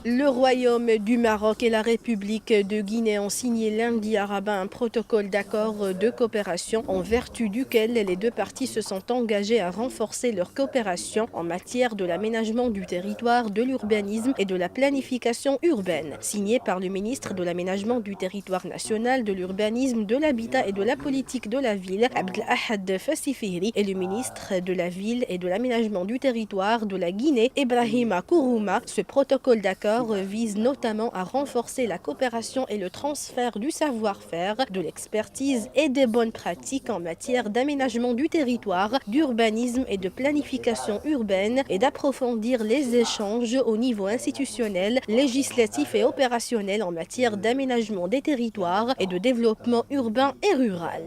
Le Royaume du Maroc et la République de Guinée ont signé lundi à Rabat un protocole d'accord de coopération en vertu duquel les deux parties se sont engagées à renforcer leur coopération en matière de l'aménagement du territoire, de l'urbanisme et de la planification urbaine. Signé par le ministre de l'aménagement du territoire national, de l'urbanisme, de l'habitat et de la politique de la ville, Abdelahad Fassifiri, et le ministre de la ville et de l'aménagement du territoire de la Guinée, Ibrahima Kourouma. Ce protocole d'accord vise notamment à renforcer la coopération et le transfert du savoir-faire, de l'expertise et des bonnes pratiques en matière d'aménagement du territoire, d'urbanisme et de planification urbaine et d'approfondir les échanges au niveau institutionnel, législatif et opérationnel en matière d'aménagement des territoires et de développement urbain et rural.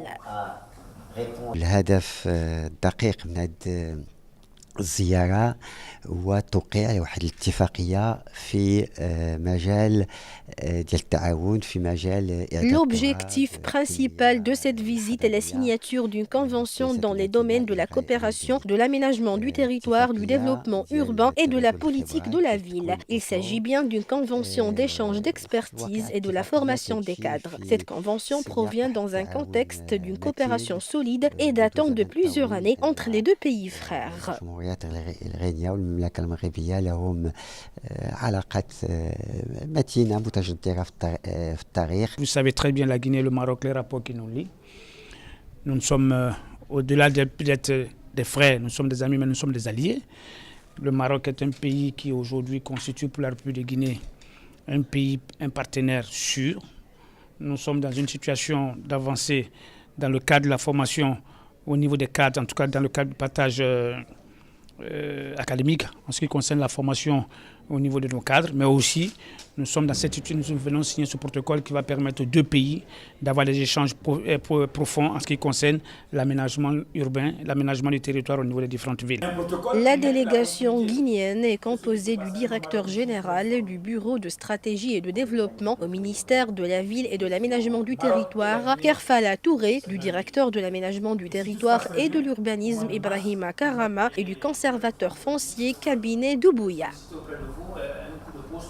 الهدف الدقيق من هذه الزيارة هو توقيع واحد الاتفاقية في مجال ديال التعاون في مجال L'objectif principal de cette visite est la signature d'une convention dans les domaines de la coopération, de l'aménagement du territoire, du développement urbain et de la politique de la ville. Il s'agit bien d'une convention d'échange d'expertise et de la formation des cadres. Cette convention provient dans un contexte d'une coopération solide et datant de plusieurs années entre les deux pays frères. الغينيا والمملكة المغربية لهم علاقات متينة متجدرة في التاريخ. Vous savez très bien la Guinée et le Maroc, les rapports qui nous lient. Nous sommes au-delà peut-être des frères, nous sommes des amis, mais nous sommes des alliés. Le Maroc est un pays qui aujourd'hui constitue pour la République de Guinée un partenaire sûr. Nous sommes dans une situation d'avancée dans le cadre de la formation au niveau des cadres, en tout cas dans le cadre du partage académique en ce qui concerne la formation au niveau de nos cadres, mais aussi nous sommes dans cette situation, nous venons signer ce protocole qui va permettre aux deux pays d'avoir des échanges profonds en ce qui concerne l'aménagement urbain, l'aménagement du territoire au niveau des différentes villes. La délégation guinéenne est composée du directeur général du Bureau de stratégie et de développement au ministère de la Ville et de l'aménagement du territoire, Kerfala Touré, du directeur de l'aménagement du territoire et de l'urbanisme, Ibrahima Karama, et du conservateur foncier, Cabinet Doubouya.